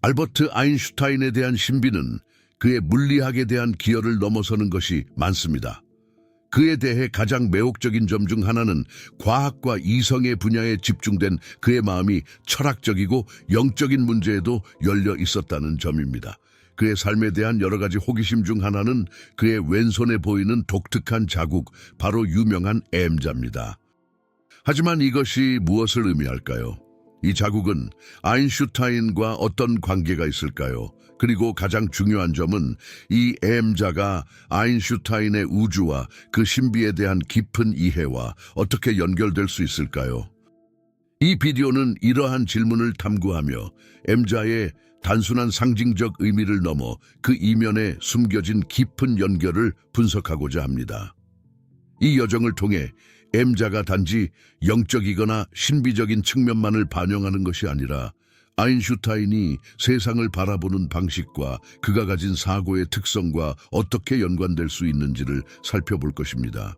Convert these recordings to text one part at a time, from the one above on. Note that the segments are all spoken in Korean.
알버트 아인슈타인에 대한 신비는 그의 물리학에 대한 기여를 넘어서는 것이 많습니다. 그에 대해 가장 매혹적인 점 중 하나는 과학과 이성의 분야에 집중된 그의 마음이 철학적이고 영적인 문제에도 열려 있었다는 점입니다. 그의 삶에 대한 여러 가지 호기심 중 하나는 그의 왼손에 보이는 독특한 자국, 바로 유명한 M자입니다. 하지만 이것이 무엇을 의미할까요? 이 자국은 아인슈타인과 어떤 관계가 있을까요? 그리고 가장 중요한 점은 이 M자가 아인슈타인의 우주와 그 신비에 대한 깊은 이해와 어떻게 연결될 수 있을까요? 이 비디오는 이러한 질문을 탐구하며 M자의 단순한 상징적 의미를 넘어 그 이면에 숨겨진 깊은 연결을 분석하고자 합니다. 이 여정을 통해 M자가 단지 영적이거나 신비적인 측면만을 반영하는 것이 아니라 아인슈타인이 세상을 바라보는 방식과 그가 가진 사고의 특성과 어떻게 연관될 수 있는지를 살펴볼 것입니다.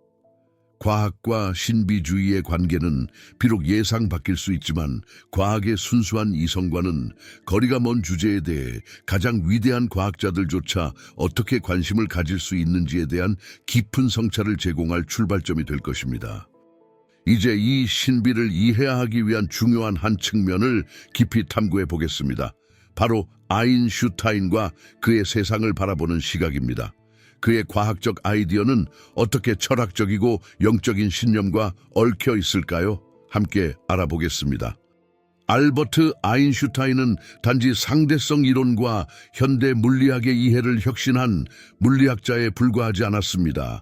과학과 신비주의의 관계는 비록 예상 바뀔 수 있지만 과학의 순수한 이성과는 거리가 먼 주제에 대해 가장 위대한 과학자들조차 어떻게 관심을 가질 수 있는지에 대한 깊은 성찰을 제공할 출발점이 될 것입니다. 이제 이 신비를 이해하기 위한 중요한 한 측면을 깊이 탐구해 보겠습니다. 바로 아인슈타인과 그의 세상을 바라보는 시각입니다. 그의 과학적 아이디어는 어떻게 철학적이고 영적인 신념과 얽혀 있을까요? 함께 알아보겠습니다. 알버트 아인슈타인은 단지 상대성 이론과 현대 물리학의 이해를 혁신한 물리학자에 불과하지 않았습니다.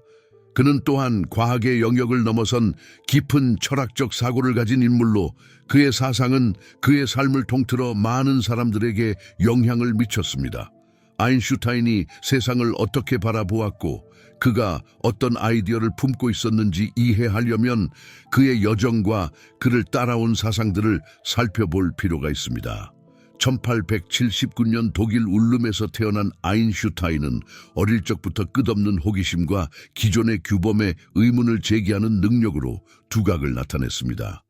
그는 또한 과학의 영역을 넘어선 깊은 철학적 사고를 가진 인물로 그의 사상은 그의 삶을 통틀어 많은 사람들에게 영향을 미쳤습니다. 아인슈타인이 세상을 어떻게 바라보았고 그가 어떤 아이디어를 품고 있었는지 이해하려면 그의 여정과 그를 따라온 사상들을 살펴볼 필요가 있습니다. 1879년 독일 울름에서 태어난 아인슈타인은 어릴 적부터 끝없는 호기심과 기존의 규범에 의문을 제기하는 능력으로 두각을 나타냈습니다.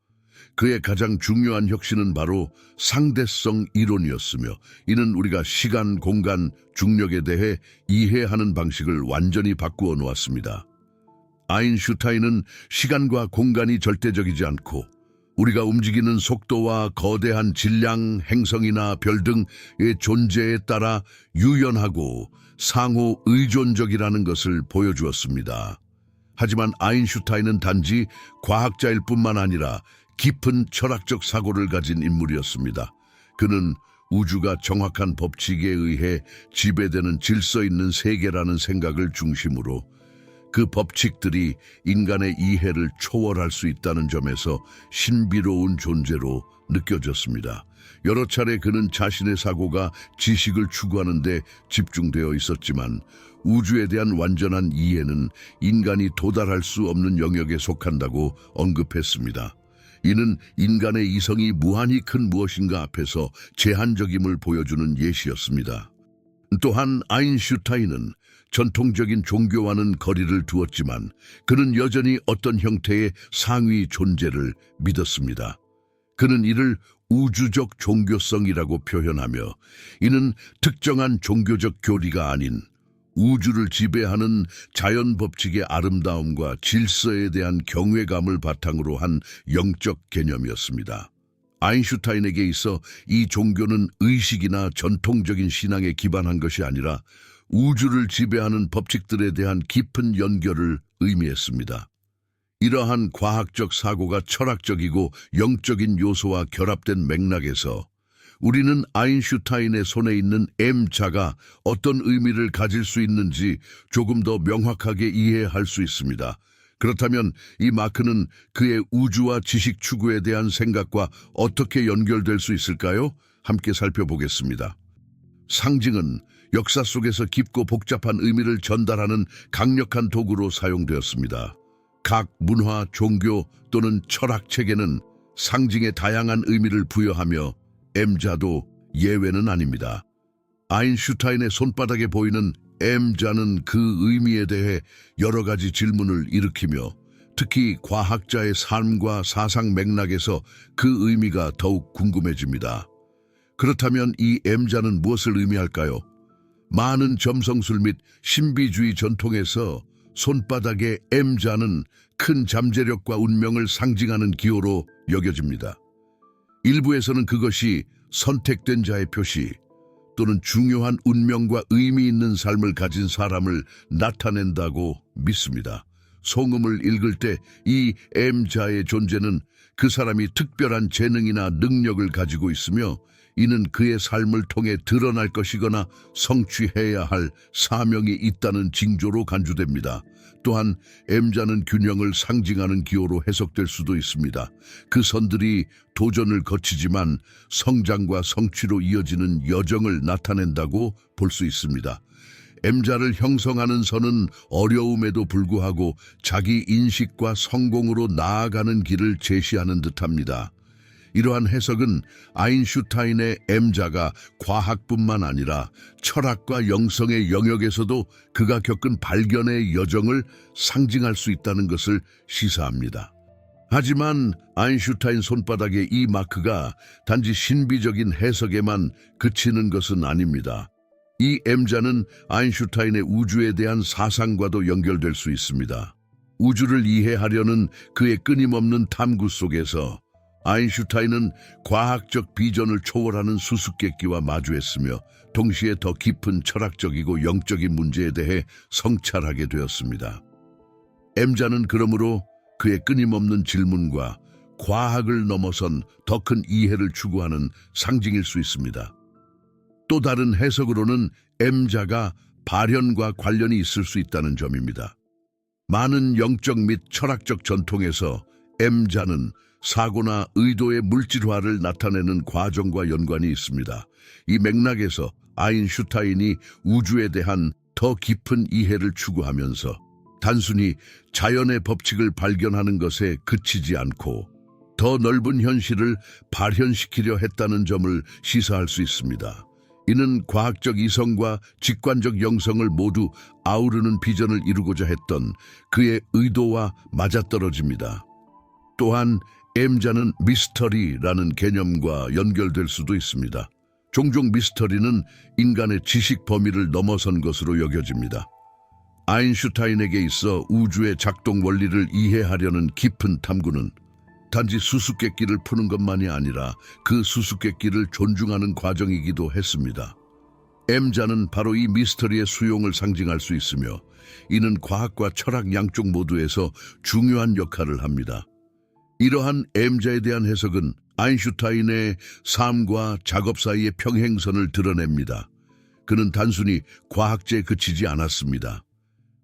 그의 가장 중요한 혁신은 바로 상대성 이론이었으며 이는 우리가 시간, 공간, 중력에 대해 이해하는 방식을 완전히 바꾸어 놓았습니다. 아인슈타인은 시간과 공간이 절대적이지 않고 우리가 움직이는 속도와 거대한 질량, 행성이나 별 등의 존재에 따라 유연하고 상호 의존적이라는 것을 보여주었습니다. 하지만 아인슈타인은 단지 과학자일 뿐만 아니라 깊은 철학적 사고를 가진 인물이었습니다. 그는 우주가 정확한 법칙에 의해 지배되는 질서 있는 세계라는 생각을 중심으로 그 법칙들이 인간의 이해를 초월할 수 있다는 점에서 신비로운 존재로 느껴졌습니다. 여러 차례 그는 자신의 사고가 지식을 추구하는 데 집중되어 있었지만 우주에 대한 완전한 이해는 인간이 도달할 수 없는 영역에 속한다고 언급했습니다. 이는 인간의 이성이 무한히 큰 무엇인가 앞에서 제한적임을 보여주는 예시였습니다. 또한 아인슈타인은 전통적인 종교와는 거리를 두었지만 그는 여전히 어떤 형태의 상위 존재를 믿었습니다. 그는 이를 우주적 종교성이라고 표현하며 이는 특정한 종교적 교리가 아닌 우주를 지배하는 자연 법칙의 아름다움과 질서에 대한 경외감을 바탕으로 한 영적 개념이었습니다. 아인슈타인에게 있어 이 종교는 의식이나 전통적인 신앙에 기반한 것이 아니라 우주를 지배하는 법칙들에 대한 깊은 연결을 의미했습니다. 이러한 과학적 사고가 철학적이고 영적인 요소와 결합된 맥락에서 우리는 아인슈타인의 손에 있는 M자가 어떤 의미를 가질 수 있는지 조금 더 명확하게 이해할 수 있습니다. 그렇다면 이 마크는 그의 우주와 지식 추구에 대한 생각과 어떻게 연결될 수 있을까요? 함께 살펴보겠습니다. 상징은 역사 속에서 깊고 복잡한 의미를 전달하는 강력한 도구로 사용되었습니다. 각 문화, 종교 또는 철학 체계는 상징에 다양한 의미를 부여하며 M자도 예외는 아닙니다. 아인슈타인의 손바닥에 보이는 M자는 그 의미에 대해 여러 가지 질문을 일으키며 특히 과학자의 삶과 사상 맥락에서 그 의미가 더욱 궁금해집니다. 그렇다면 이 M자는 무엇을 의미할까요? 많은 점성술 및 신비주의 전통에서 손바닥의 M자는 큰 잠재력과 운명을 상징하는 기호로 여겨집니다. 일부에서는 그것이 선택된 자의 표시 또는 중요한 운명과 의미 있는 삶을 가진 사람을 나타낸다고 믿습니다. 성음을 읽을 때 이 M자의 존재는 그 사람이 특별한 재능이나 능력을 가지고 있으며 이는 그의 삶을 통해 드러날 것이거나 성취해야 할 사명이 있다는 징조로 간주됩니다. 또한 M자는 균형을 상징하는 기호로 해석될 수도 있습니다. 그 선들이 도전을 거치지만 성장과 성취로 이어지는 여정을 나타낸다고 볼 수 있습니다. M자를 형성하는 선은 어려움에도 불구하고 자기 인식과 성공으로 나아가는 길을 제시하는 듯합니다. 이러한 해석은 아인슈타인의 M자가 과학뿐만 아니라 철학과 영성의 영역에서도 그가 겪은 발견의 여정을 상징할 수 있다는 것을 시사합니다. 하지만 아인슈타인 손바닥의 이 마크가 단지 신비적인 해석에만 그치는 것은 아닙니다. 이 M자는 아인슈타인의 우주에 대한 사상과도 연결될 수 있습니다. 우주를 이해하려는 그의 끊임없는 탐구 속에서 아인슈타인은 과학적 비전을 초월하는 수수께끼와 마주했으며 동시에 더 깊은 철학적이고 영적인 문제에 대해 성찰하게 되었습니다. M자는 그러므로 그의 끊임없는 질문과 과학을 넘어선 더 큰 이해를 추구하는 상징일 수 있습니다. 또 다른 해석으로는 M자가 발현과 관련이 있을 수 있다는 점입니다. 많은 영적 및 철학적 전통에서 M자는 사고나 의도의 물질화를 나타내는 과정과 연관이 있습니다. 이 맥락에서 아인슈타인이 우주에 대한 더 깊은 이해를 추구하면서 단순히 자연의 법칙을 발견하는 것에 그치지 않고 더 넓은 현실을 발현시키려 했다는 점을 시사할 수 있습니다. 이는 과학적 이성과 직관적 영성을 모두 아우르는 비전을 이루고자 했던 그의 의도와 맞아떨어집니다. 또한 M자는 미스터리라는 개념과 연결될 수도 있습니다. 종종 미스터리는 인간의 지식 범위를 넘어선 것으로 여겨집니다. 아인슈타인에게 있어 우주의 작동 원리를 이해하려는 깊은 탐구는 단지 수수께끼를 푸는 것만이 아니라 그 수수께끼를 존중하는 과정이기도 했습니다. M자는 바로 이 미스터리의 수용을 상징할 수 있으며 이는 과학과 철학 양쪽 모두에서 중요한 역할을 합니다. 이러한 M자에 대한 해석은 아인슈타인의 삶과 작업 사이의 평행선을 드러냅니다. 그는 단순히 과학자에 그치지 않았습니다.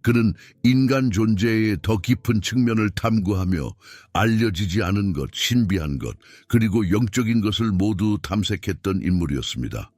그는 인간 존재의 더 깊은 측면을 탐구하며 알려지지 않은 것, 신비한 것, 그리고 영적인 것을 모두 탐색했던 인물이었습니다.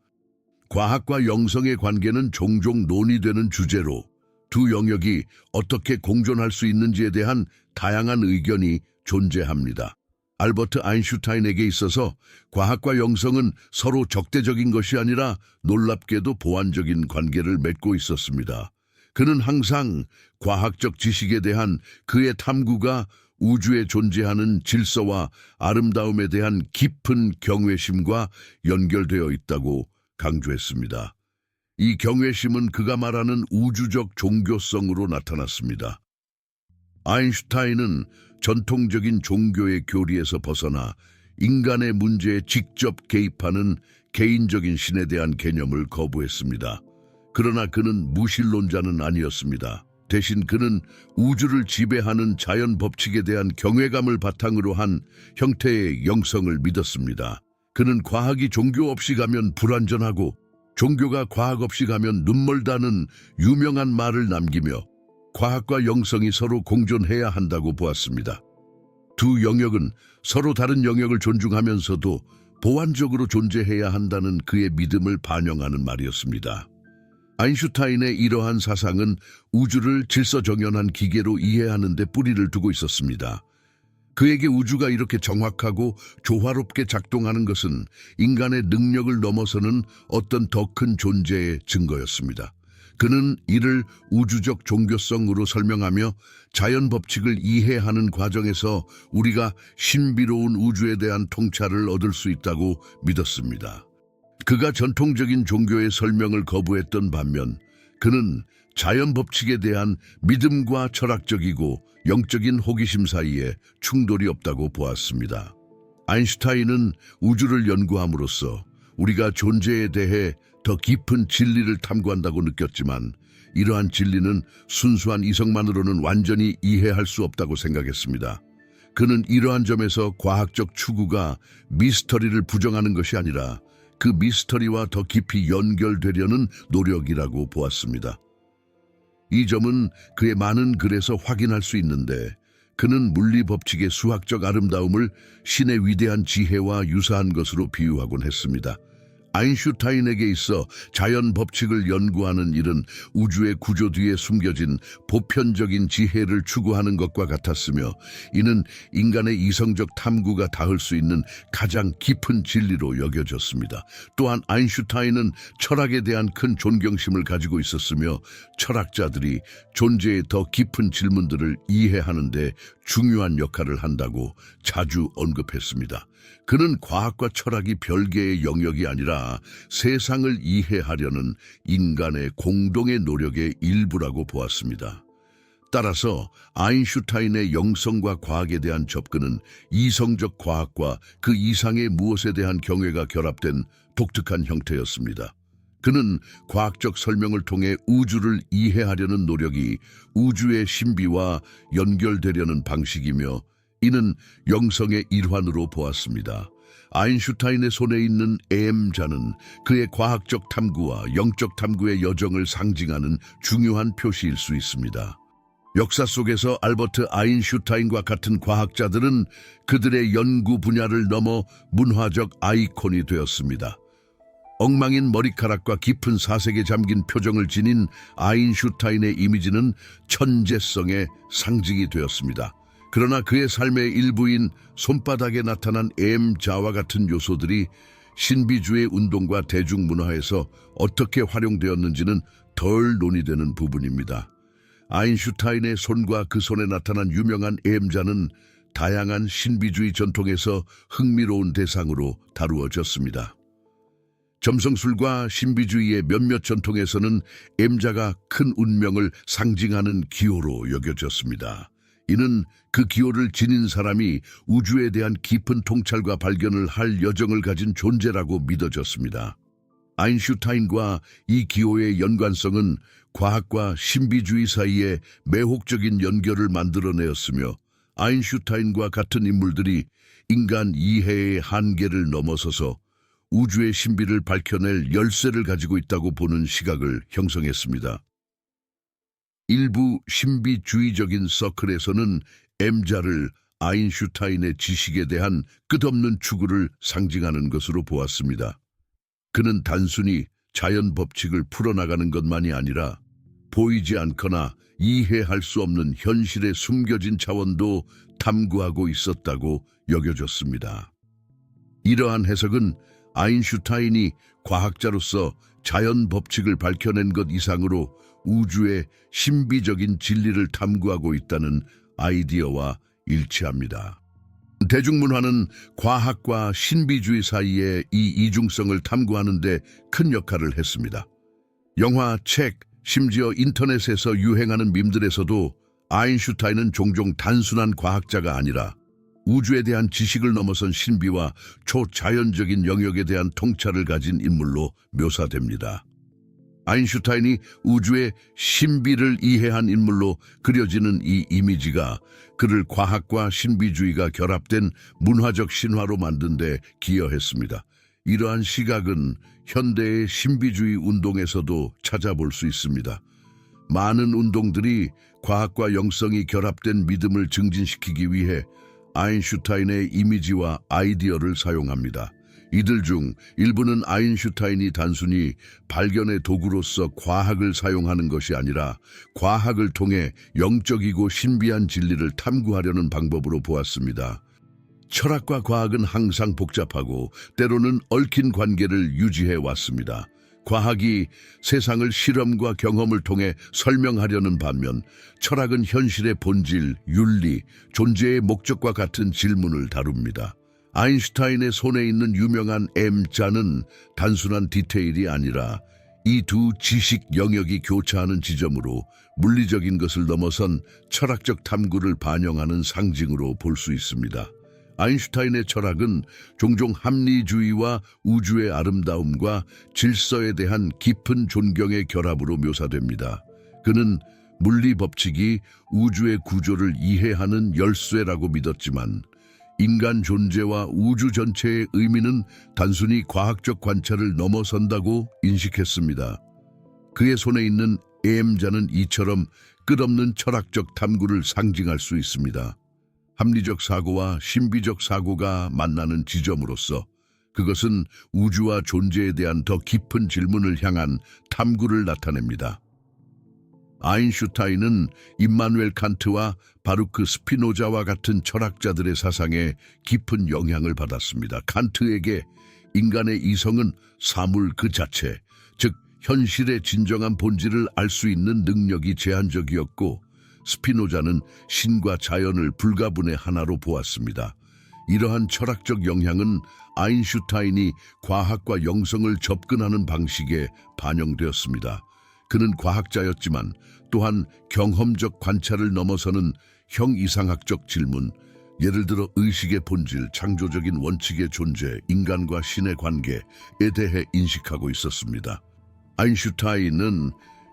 과학과 영성의 관계는 종종 논의되는 주제로 두 영역이 어떻게 공존할 수 있는지에 대한 다양한 의견이 존재합니다. 알버트 아인슈타인에게 있어서 과학과 영성은 서로 적대적인 것이 아니라 놀랍게도 보완적인 관계를 맺고 있었습니다. 그는 항상 과학적 지식에 대한 그의 탐구가 우주에 존재하는 질서와 아름다움에 대한 깊은 경외심과 연결되어 있다고 강조했습니다. 이 경외심은 그가 말하는 우주적 종교성으로 나타났습니다. 아인슈타인은 전통적인 종교의 교리에서 벗어나 인간의 문제에 직접 개입하는 개인적인 신에 대한 개념을 거부했습니다. 그러나 그는 무신론자는 아니었습니다. 대신 그는 우주를 지배하는 자연 법칙에 대한 경외감을 바탕으로 한 형태의 영성을 믿었습니다. 그는 과학이 종교 없이 가면 불완전하고 종교가 과학 없이 가면 눈멀다는 유명한 말을 남기며 과학과 영성이 서로 공존해야 한다고 보았습니다. 두 영역은 서로 다른 영역을 존중하면서도 보완적으로 존재해야 한다는 그의 믿음을 반영하는 말이었습니다. 아인슈타인의 이러한 사상은 우주를 질서정연한 기계로 이해하는 데 뿌리를 두고 있었습니다. 그에게 우주가 이렇게 정확하고 조화롭게 작동하는 것은 인간의 능력을 넘어서는 어떤 더 큰 존재의 증거였습니다. 그는 이를 우주적 종교성으로 설명하며 자연 법칙을 이해하는 과정에서 우리가 신비로운 우주에 대한 통찰을 얻을 수 있다고 믿었습니다. 그가 전통적인 종교의 설명을 거부했던 반면 그는 자연 법칙에 대한 믿음과 철학적이고 영적인 호기심 사이에 충돌이 없다고 보았습니다. 아인슈타인은 우주를 연구함으로써 우리가 존재에 대해 더 깊은 진리를 탐구한다고 느꼈지만 이러한 진리는 순수한 이성만으로는 완전히 이해할 수 없다고 생각했습니다. 그는 이러한 점에서 과학적 추구가 미스터리를 부정하는 것이 아니라 그 미스터리와 더 깊이 연결되려는 노력이라고 보았습니다. 이 점은 그의 많은 글에서 확인할 수 있는데 그는 물리 법칙의 수학적 아름다움을 신의 위대한 지혜와 유사한 것으로 비유하곤 했습니다. 아인슈타인에게 있어 자연 법칙을 연구하는 일은 우주의 구조 뒤에 숨겨진 보편적인 지혜를 추구하는 것과 같았으며 이는 인간의 이성적 탐구가 닿을 수 있는 가장 깊은 진리로 여겨졌습니다. 또한 아인슈타인은 철학에 대한 큰 존경심을 가지고 있었으며 철학자들이 존재의 더 깊은 질문들을 이해하는 데 중요한 역할을 한다고 자주 언급했습니다. 그는 과학과 철학이 별개의 영역이 아니라 세상을 이해하려는 인간의 공동의 노력의 일부라고 보았습니다. 따라서 아인슈타인의 영성과 과학에 대한 접근은 이성적 과학과 그 이상의 무엇에 대한 경외가 결합된 독특한 형태였습니다. 그는 과학적 설명을 통해 우주를 이해하려는 노력이 우주의 신비와 연결되려는 방식이며 이는 영성의 일환으로 보았습니다. 아인슈타인의 손에 있는 M자는 그의 과학적 탐구와 영적 탐구의 여정을 상징하는 중요한 표시일 수 있습니다. 역사 속에서 알버트 아인슈타인과 같은 과학자들은 그들의 연구 분야를 넘어 문화적 아이콘이 되었습니다. 엉망인 머리카락과 깊은 사색에 잠긴 표정을 지닌 아인슈타인의 이미지는 천재성의 상징이 되었습니다. 그러나 그의 삶의 일부인 손바닥에 나타난 M자와 같은 요소들이 신비주의 운동과 대중문화에서 어떻게 활용되었는지는 덜 논의되는 부분입니다. 아인슈타인의 손과 그 손에 나타난 유명한 M자는 다양한 신비주의 전통에서 흥미로운 대상으로 다루어졌습니다. 점성술과 신비주의의 몇몇 전통에서는 M자가 큰 운명을 상징하는 기호로 여겨졌습니다. 이는 그 기호를 지닌 사람이 우주에 대한 깊은 통찰과 발견을 할 여정을 가진 존재라고 믿어졌습니다. 아인슈타인과 이 기호의 연관성은 과학과 신비주의 사이에 매혹적인 연결을 만들어내었으며 아인슈타인과 같은 인물들이 인간 이해의 한계를 넘어서서 우주의 신비를 밝혀낼 열쇠를 가지고 있다고 보는 시각을 형성했습니다. 일부 신비주의적인 서클에서는 M자를 아인슈타인의 지식에 대한 끝없는 추구를 상징하는 것으로 보았습니다. 그는 단순히 자연 법칙을 풀어나가는 것만이 아니라 보이지 않거나 이해할 수 없는 현실의 숨겨진 차원도 탐구하고 있었다고 여겨졌습니다. 이러한 해석은 아인슈타인이 과학자로서 자연 법칙을 밝혀낸 것 이상으로 우주의 신비적인 진리를 탐구하고 있다는 아이디어와 일치합니다. 대중문화는 과학과 신비주의 사이의 이 이중성을 탐구하는 데 큰 역할을 했습니다. 영화, 책, 심지어 인터넷에서 유행하는 밈들에서도 아인슈타인은 종종 단순한 과학자가 아니라 우주에 대한 지식을 넘어선 신비와 초자연적인 영역에 대한 통찰을 가진 인물로 묘사됩니다. 아인슈타인이 우주의 신비를 이해한 인물로 그려지는 이 이미지가 그를 과학과 신비주의가 결합된 문화적 신화로 만든 데 기여했습니다. 이러한 시각은 현대의 신비주의 운동에서도 찾아볼 수 있습니다. 많은 운동들이 과학과 영성이 결합된 믿음을 증진시키기 위해 아인슈타인의 이미지와 아이디어를 사용합니다. 이들 중 일부는 아인슈타인이 단순히 발견의 도구로서 과학을 사용하는 것이 아니라 과학을 통해 영적이고 신비한 진리를 탐구하려는 방법으로 보았습니다. 철학과 과학은 항상 복잡하고 때로는 얽힌 관계를 유지해 왔습니다. 과학이 세상을 실험과 경험을 통해 설명하려는 반면 철학은 현실의 본질, 윤리, 존재의 목적과 같은 질문을 다룹니다. 아인슈타인의 손에 있는 유명한 M자는 단순한 디테일이 아니라 이 두 지식 영역이 교차하는 지점으로 물리적인 것을 넘어선 철학적 탐구를 반영하는 상징으로 볼 수 있습니다. 아인슈타인의 철학은 종종 합리주의와 우주의 아름다움과 질서에 대한 깊은 존경의 결합으로 묘사됩니다. 그는 물리 법칙이 우주의 구조를 이해하는 열쇠라고 믿었지만 인간 존재와 우주 전체의 의미는 단순히 과학적 관찰을 넘어선다고 인식했습니다. 그의 손에 있는 M자는 이처럼 끝없는 철학적 탐구를 상징할 수 있습니다. 합리적 사고와 신비적 사고가 만나는 지점으로서 그것은 우주와 존재에 대한 더 깊은 질문을 향한 탐구를 나타냅니다. 아인슈타인은 임마누엘 칸트와 바루크 스피노자와 같은 철학자들의 사상에 깊은 영향을 받았습니다. 칸트에게 인간의 이성은 사물 그 자체, 즉 현실의 진정한 본질을 알 수 있는 능력이 제한적이었고, 스피노자는 신과 자연을 불가분의 하나로 보았습니다. 이러한 철학적 영향은 아인슈타인이 과학과 영성을 접근하는 방식에 반영되었습니다. 그는 과학자였지만 또한 경험적 관찰을 넘어서는 형이상학적 질문, 예를 들어 의식의 본질, 창조적인 원칙의 존재, 인간과 신의 관계에 대해 인식하고 있었습니다. 아인슈타인은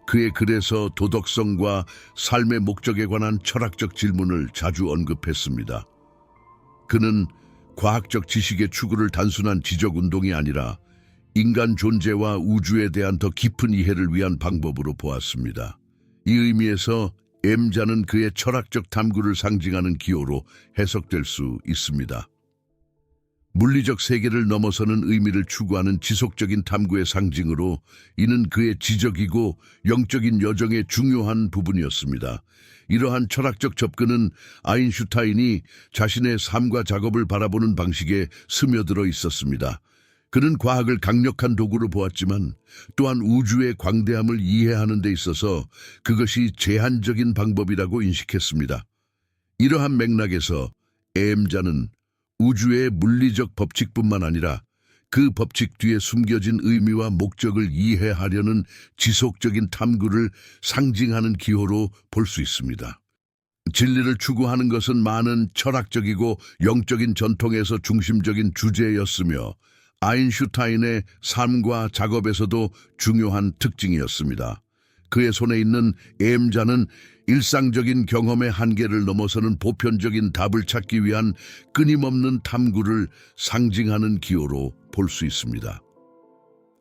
그의 글에서 도덕성과 삶의 목적에 관한 철학적 질문을 자주 언급했습니다. 그는 과학적 지식의 추구를 단순한 지적 운동이 아니라 인간 존재와 우주에 대한 더 깊은 이해를 위한 방법으로 보았습니다. 이 의미에서 M자는 그의 철학적 탐구를 상징하는 기호로 해석될 수 있습니다. 물리적 세계를 넘어서는 의미를 추구하는 지속적인 탐구의 상징으로 이는 그의 지적이고 영적인 여정의 중요한 부분이었습니다. 이러한 철학적 접근은 아인슈타인이 자신의 삶과 작업을 바라보는 방식에 스며들어 있었습니다. 그는 과학을 강력한 도구로 보았지만 또한 우주의 광대함을 이해하는 데 있어서 그것이 제한적인 방법이라고 인식했습니다. 이러한 맥락에서 M자는 우주의 물리적 법칙뿐만 아니라 그 법칙 뒤에 숨겨진 의미와 목적을 이해하려는 지속적인 탐구를 상징하는 기호로 볼 수 있습니다. 진리를 추구하는 것은 많은 철학적이고 영적인 전통에서 중심적인 주제였으며 아인슈타인의 삶과 작업에서도 중요한 특징이었습니다. 그의 손에 있는 M자는 일상적인 경험의 한계를 넘어서는 보편적인 답을 찾기 위한 끊임없는 탐구를 상징하는 기호로 볼 수 있습니다.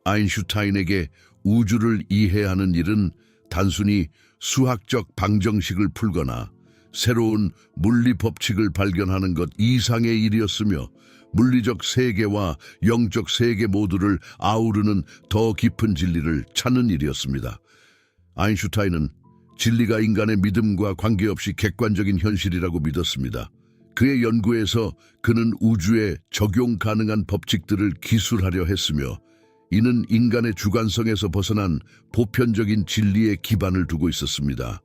아인슈타인에게 우주를 이해하는 일은 단순히 수학적 방정식을 풀거나 새로운 물리 법칙을 발견하는 것 이상의 일이었으며 물리적 세계와 영적 세계 모두를 아우르는 더 깊은 진리를 찾는 일이었습니다. 아인슈타인은 진리가 인간의 믿음과 관계없이 객관적인 현실이라고 믿었습니다. 그의 연구에서 그는 우주에 적용 가능한 법칙들을 기술하려 했으며 이는 인간의 주관성에서 벗어난 보편적인 진리에 기반을 두고 있었습니다.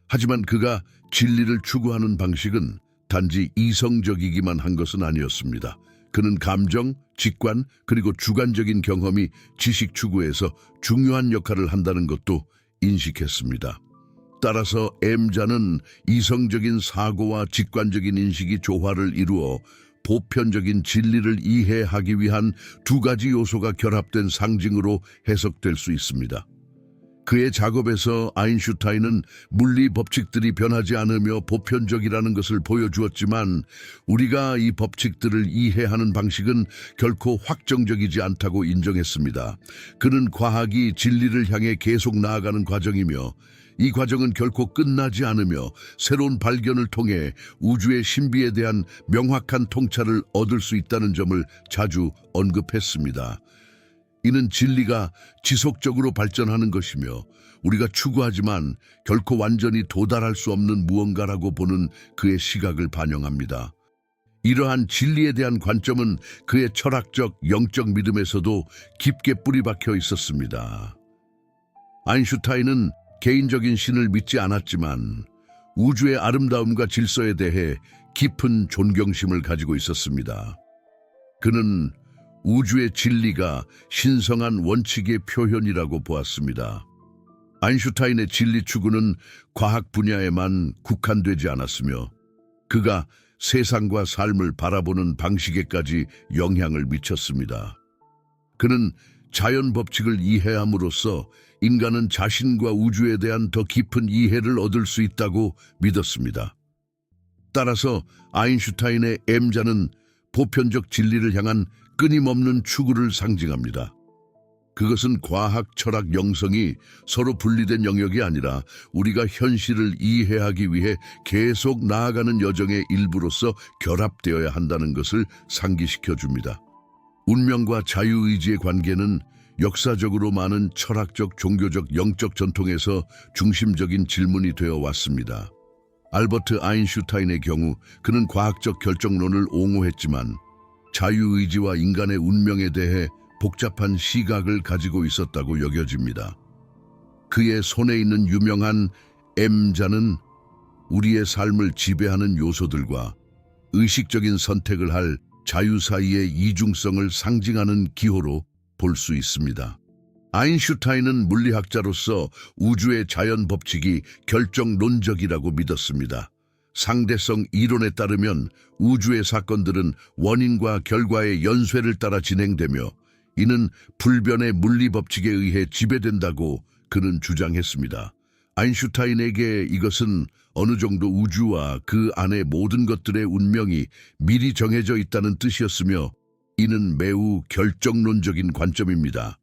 하지만 그가 진리를 추구하는 방식은 단지 이성적이기만 한 것은 아니었습니다. 그는 감정, 직관, 그리고 주관적인 경험이 지식 추구에서 중요한 역할을 한다는 것도 인식했습니다. 따라서 M자는 이성적인 사고와 직관적인 인식이 조화를 이루어 보편적인 진리를 이해하기 위한 두 가지 요소가 결합된 상징으로 해석될 수 있습니다. 그의 작업에서 아인슈타인은 물리 법칙들이 변하지 않으며 보편적이라는 것을 보여주었지만 우리가 이 법칙들을 이해하는 방식은 결코 확정적이지 않다고 인정했습니다. 그는 과학이 진리를 향해 계속 나아가는 과정이며 이 과정은 결코 끝나지 않으며 새로운 발견을 통해 우주의 신비에 대한 명확한 통찰을 얻을 수 있다는 점을 자주 언급했습니다. 이는 진리가 지속적으로 발전하는 것이며 우리가 추구하지만 결코 완전히 도달할 수 없는 무언가라고 보는 그의 시각을 반영합니다. 이러한 진리에 대한 관점은 그의 철학적, 영적 믿음에서도 깊게 뿌리박혀 있었습니다. 아인슈타인은 개인적인 신을 믿지 않았지만 우주의 아름다움과 질서에 대해 깊은 존경심을 가지고 있었습니다. 그는 우주의 진리가 신성한 원칙의 표현이라고 보았습니다. 아인슈타인의 진리 추구는 과학 분야에만 국한되지 않았으며 그가 세상과 삶을 바라보는 방식에까지 영향을 미쳤습니다. 그는 자연 법칙을 이해함으로써 인간은 자신과 우주에 대한 더 깊은 이해를 얻을 수 있다고 믿었습니다. 따라서 아인슈타인의 M자는 보편적 진리를 향한 끊임없는 추구를 상징합니다. 그것은 과학, 철학, 영성이 서로 분리된 영역이 아니라 우리가 현실을 이해하기 위해 계속 나아가는 여정의 일부로서 결합되어야 한다는 것을 상기시켜 줍니다. 운명과 자유의지의 관계는 역사적으로 많은 철학적, 종교적, 영적 전통에서 중심적인 질문이 되어 왔습니다. 알버트 아인슈타인의 경우 그는 과학적 결정론을 옹호했지만 자유의지와 인간의 운명에 대해 복잡한 시각을 가지고 있었다고 여겨집니다. 그의 손에 있는 유명한 M자는 우리의 삶을 지배하는 요소들과 의식적인 선택을 할 자유 사이의 이중성을 상징하는 기호로 볼 수 있습니다. 아인슈타인은 물리학자로서 우주의 자연 법칙이 결정론적이라고 믿었습니다. 상대성 이론에 따르면 우주의 사건들은 원인과 결과의 연쇄를 따라 진행되며 이는 불변의 물리 법칙에 의해 지배된다고 그는 주장했습니다. 아인슈타인에게 이것은 어느 정도 우주와 그 안의 모든 것들의 운명이 미리 정해져 있다는 뜻이었으며 이는 매우 결정론적인 관점입니다.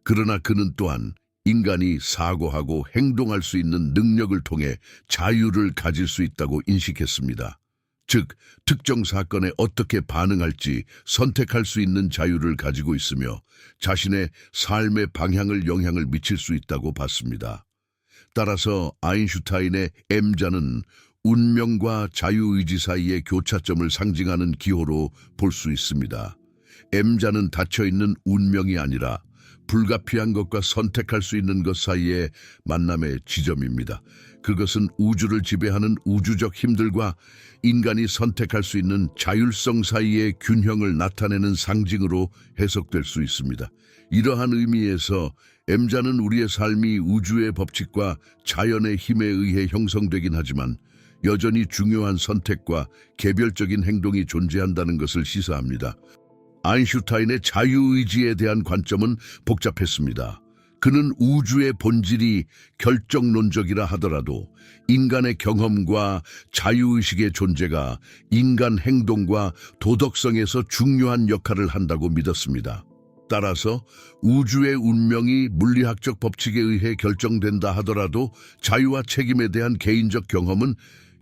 그러나 그는 또한 인간이 사고하고 행동할 수 있는 능력을 통해 자유를 가질 수 있다고 인식했습니다. 즉, 특정 사건에 어떻게 반응할지 선택할 수 있는 자유를 가지고 있으며 자신의 삶의 방향을 영향을 미칠 수 있다고 봤습니다. 따라서 아인슈타인의 M자는 운명과 자유의지 사이의 교차점을 상징하는 기호로 볼 수 있습니다. M자는 닫혀있는 운명이 아니라 불가피한 것과 선택할 수 있는 것 사이의 만남의 지점입니다. 그것은 우주를 지배하는 우주적 힘들과 인간이 선택할 수 있는 자율성 사이의 균형을 나타내는 상징으로 해석될 수 있습니다. 이러한 의미에서 M자는 우리의 삶이 우주의 법칙과 자연의 힘에 의해 형성되긴 하지만 여전히 중요한 선택과 개별적인 행동이 존재한다는 것을 시사합니다. 아인슈타인의 자유의지에 대한 관점은 복잡했습니다. 그는 우주의 본질이 결정론적이라 하더라도 인간의 경험과 자유의식의 존재가 인간 행동과 도덕성에서 중요한 역할을 한다고 믿었습니다. 따라서 우주의 운명이 물리학적 법칙에 의해 결정된다 하더라도 자유와 책임에 대한 개인적 경험은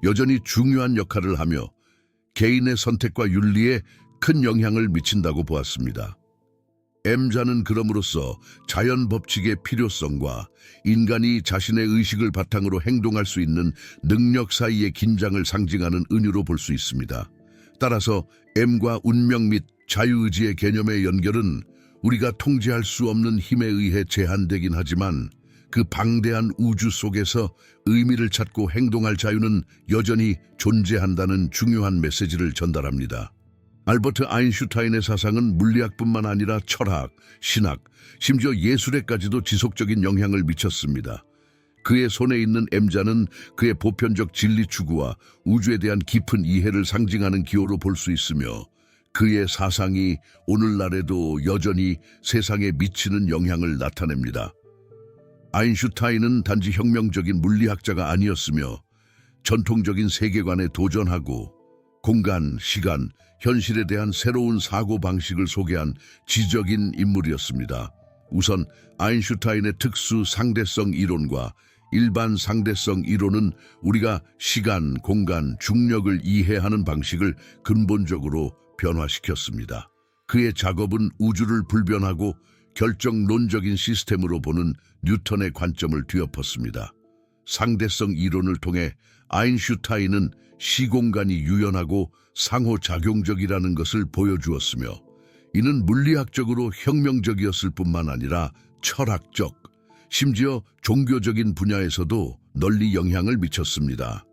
여전히 중요한 역할을 하며 개인의 선택과 윤리에 큰 영향을 미친다고 보았습니다. M자는 그럼으로써 자연 법칙의 필요성과 인간이 자신의 의식을 바탕으로 행동할 수 있는 능력 사이의 긴장을 상징하는 은유로 볼 수 있습니다. 따라서 M과 운명 및 자유의지의 개념의 연결은 우리가 통제할 수 없는 힘에 의해 제한되긴 하지만 그 방대한 우주 속에서 의미를 찾고 행동할 자유는 여전히 존재한다는 중요한 메시지를 전달합니다. 알버트 아인슈타인의 사상은 물리학뿐만 아니라 철학, 신학, 심지어 예술에까지도 지속적인 영향을 미쳤습니다. 그의 손에 있는 M자는 그의 보편적 진리 추구와 우주에 대한 깊은 이해를 상징하는 기호로 볼 수 있으며 그의 사상이 오늘날에도 여전히 세상에 미치는 영향을 나타냅니다. 아인슈타인은 단지 혁명적인 물리학자가 아니었으며 전통적인 세계관에 도전하고 공간, 시간, 현실에 대한 새로운 사고방식을 소개한 지적인 인물이었습니다. 우선 아인슈타인의 특수 상대성 이론과 일반 상대성 이론은 우리가 시간, 공간, 중력을 이해하는 방식을 근본적으로 변화시켰습니다. 그의 작업은 우주를 불변하고 결정론적인 시스템으로 보는 뉴턴의 관점을 뒤엎었습니다. 상대성 이론을 통해 아인슈타인은 시공간이 유연하고 상호작용적이라는 것을 보여주었으며 이는 물리학적으로 혁명적이었을 뿐만 아니라 철학적, 심지어 종교적인 분야에서도 널리 영향을 미쳤습니다.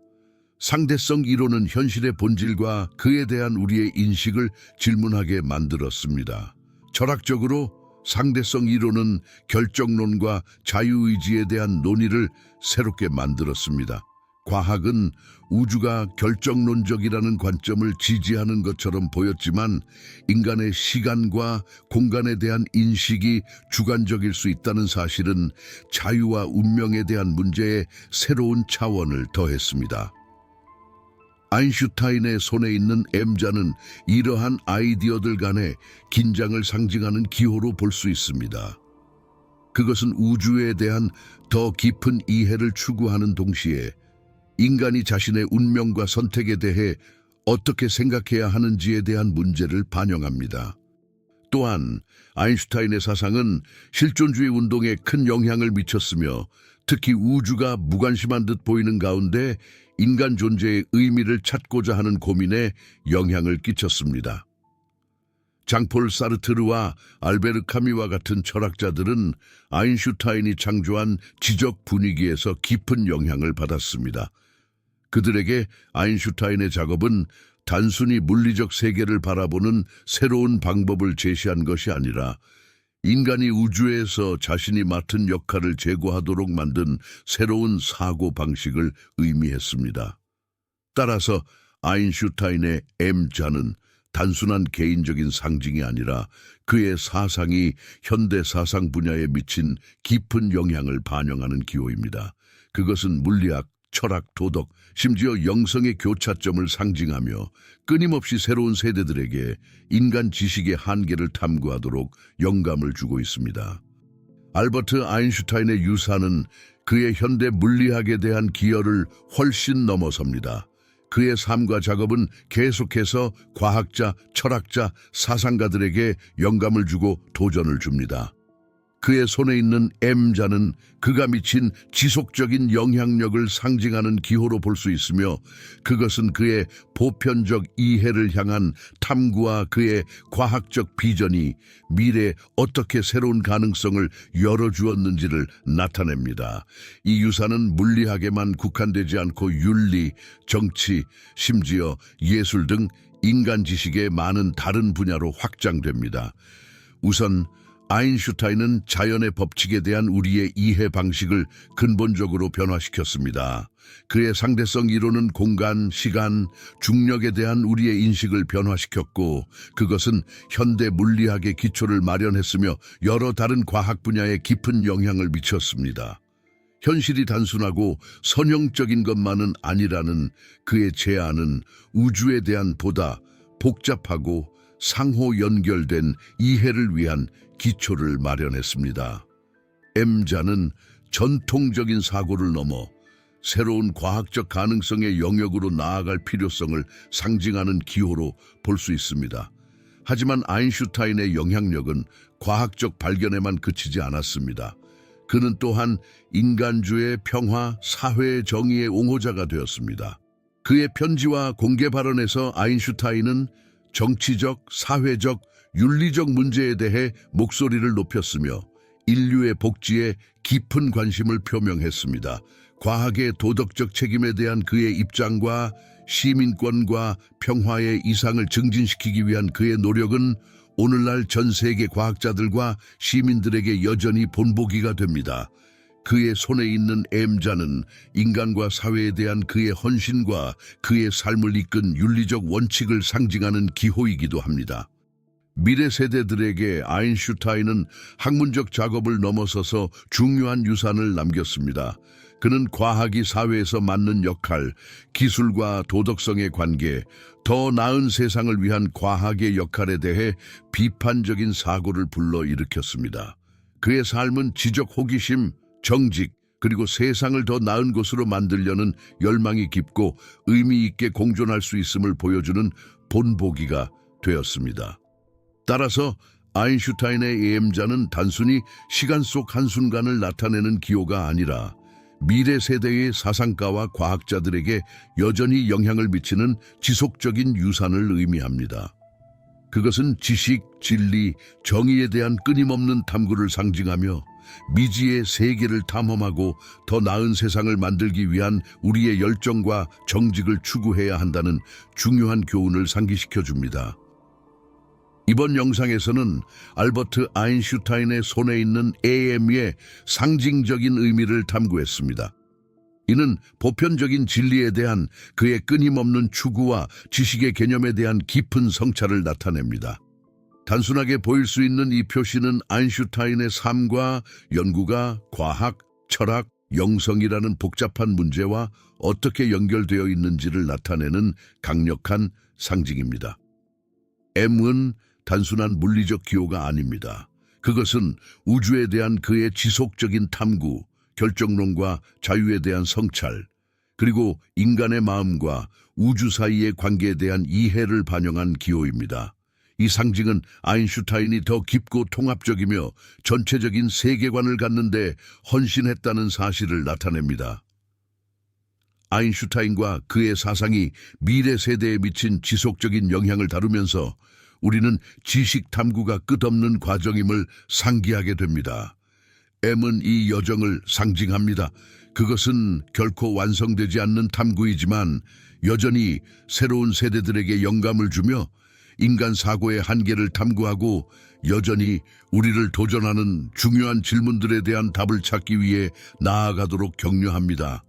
상대성 이론은 현실의 본질과 그에 대한 우리의 인식을 질문하게 만들었습니다. 철학적으로 상대성 이론은 결정론과 자유의지에 대한 논의를 새롭게 만들었습니다. 과학은 우주가 결정론적이라는 관점을 지지하는 것처럼 보였지만 인간의 시간과 공간에 대한 인식이 주관적일 수 있다는 사실은 자유와 운명에 대한 문제에 새로운 차원을 더했습니다. 아인슈타인의 손에 있는 M자는 이러한 아이디어들 간의 긴장을 상징하는 기호로 볼 수 있습니다. 그것은 우주에 대한 더 깊은 이해를 추구하는 동시에 인간이 자신의 운명과 선택에 대해 어떻게 생각해야 하는지에 대한 문제를 반영합니다. 또한 아인슈타인의 사상은 실존주의 운동에 큰 영향을 미쳤으며 특히 우주가 무관심한 듯 보이는 가운데 인간 존재의 의미를 찾고자 하는 고민에 영향을 끼쳤습니다. 장폴 사르트르와 알베르 카미와 같은 철학자들은 아인슈타인이 창조한 지적 분위기에서 깊은 영향을 받았습니다. 그들에게 아인슈타인의 작업은 단순히 물리적 세계를 바라보는 새로운 방법을 제시한 것이 아니라 인간이 우주에서 자신이 맡은 역할을 제고하도록 만든 새로운 사고 방식을 의미했습니다. 따라서 아인슈타인의 M자는 단순한 개인적인 상징이 아니라 그의 사상이 현대 사상 분야에 미친 깊은 영향을 반영하는 기호입니다. 그것은 물리학, 철학, 도덕, 심지어 영성의 교차점을 상징하며 끊임없이 새로운 세대들에게 인간 지식의 한계를 탐구하도록 영감을 주고 있습니다. 알버트 아인슈타인의 유산은 그의 현대 물리학에 대한 기여를 훨씬 넘어섭니다. 그의 삶과 작업은 계속해서 과학자, 철학자, 사상가들에게 영감을 주고 도전을 줍니다. 그의 손에 있는 M자는 그가 미친 지속적인 영향력을 상징하는 기호로 볼 수 있으며 그것은 그의 보편적 이해를 향한 탐구와 그의 과학적 비전이 미래에 어떻게 새로운 가능성을 열어주었는지를 나타냅니다. 이 유산은 물리학에만 국한되지 않고 윤리, 정치, 심지어 예술 등 인간 지식의 많은 다른 분야로 확장됩니다. 우선 아인슈타인은 자연의 법칙에 대한 우리의 이해 방식을 근본적으로 변화시켰습니다. 그의 상대성 이론은 공간, 시간, 중력에 대한 우리의 인식을 변화시켰고 그것은 현대 물리학의 기초를 마련했으며 여러 다른 과학 분야에 깊은 영향을 미쳤습니다. 현실이 단순하고 선형적인 것만은 아니라는 그의 제안은 우주에 대한 보다 복잡하고 상호 연결된 이해를 위한 기초를 마련했습니다. M자는 전통적인 사고를 넘어 새로운 과학적 가능성의 영역으로 나아갈 필요성을 상징하는 기호로 볼 수 있습니다. 하지만 아인슈타인의 영향력은 과학적 발견에만 그치지 않았습니다. 그는 또한 인간주의 평화, 사회의 정의의 옹호자가 되었습니다. 그의 편지와 공개 발언에서 아인슈타인은 정치적, 사회적, 윤리적 문제에 대해 목소리를 높였으며 인류의 복지에 깊은 관심을 표명했습니다. 과학의 도덕적 책임에 대한 그의 입장과 시민권과 평화의 이상을 증진시키기 위한 그의 노력은 오늘날 전 세계 과학자들과 시민들에게 여전히 본보기가 됩니다. 그의 손에 있는 M자는 인간과 사회에 대한 그의 헌신과 그의 삶을 이끈 윤리적 원칙을 상징하는 기호이기도 합니다. 미래 세대들에게 아인슈타인은 학문적 작업을 넘어서서 중요한 유산을 남겼습니다. 그는 과학이 사회에서 맡는 역할, 기술과 도덕성의 관계, 더 나은 세상을 위한 과학의 역할에 대해 비판적인 사고를 불러일으켰습니다. 그의 삶은 지적 호기심, 정직, 그리고 세상을 더 나은 곳으로 만들려는 열망이 깊고 의미 있게 공존할 수 있음을 보여주는 본보기가 되었습니다. 따라서 아인슈타인의 M자는 단순히 시간 속 한순간을 나타내는 기호가 아니라 미래 세대의 사상가와 과학자들에게 여전히 영향을 미치는 지속적인 유산을 의미합니다. 그것은 지식, 진리, 정의에 대한 끊임없는 탐구를 상징하며 미지의 세계를 탐험하고 더 나은 세상을 만들기 위한 우리의 열정과 정직을 추구해야 한다는 중요한 교훈을 상기시켜 줍니다. 이번 영상에서는 알버트 아인슈타인의 손에 있는 AM의 상징적인 의미를 탐구했습니다. 이는 보편적인 진리에 대한 그의 끊임없는 추구와 지식의 개념에 대한 깊은 성찰을 나타냅니다. 단순하게 보일 수 있는 이 표시는 아인슈타인의 삶과 연구가 과학, 철학, 영성이라는 복잡한 문제와 어떻게 연결되어 있는지를 나타내는 강력한 상징입니다. M은 단순한 물리적 기호가 아닙니다. 그것은 우주에 대한 그의 지속적인 탐구, 결정론과 자유에 대한 성찰, 그리고 인간의 마음과 우주 사이의 관계에 대한 이해를 반영한 기호입니다. 이 상징은 아인슈타인이 더 깊고 통합적이며 전체적인 세계관을 갖는데 헌신했다는 사실을 나타냅니다. 아인슈타인과 그의 사상이 미래 세대에 미친 지속적인 영향을 다루면서 우리는 지식 탐구가 끝없는 과정임을 상기하게 됩니다. M은 이 여정을 상징합니다. 그것은 결코 완성되지 않는 탐구이지만 여전히 새로운 세대들에게 영감을 주며 인간 사고의 한계를 탐구하고 여전히 우리를 도전하는 중요한 질문들에 대한 답을 찾기 위해 나아가도록 격려합니다.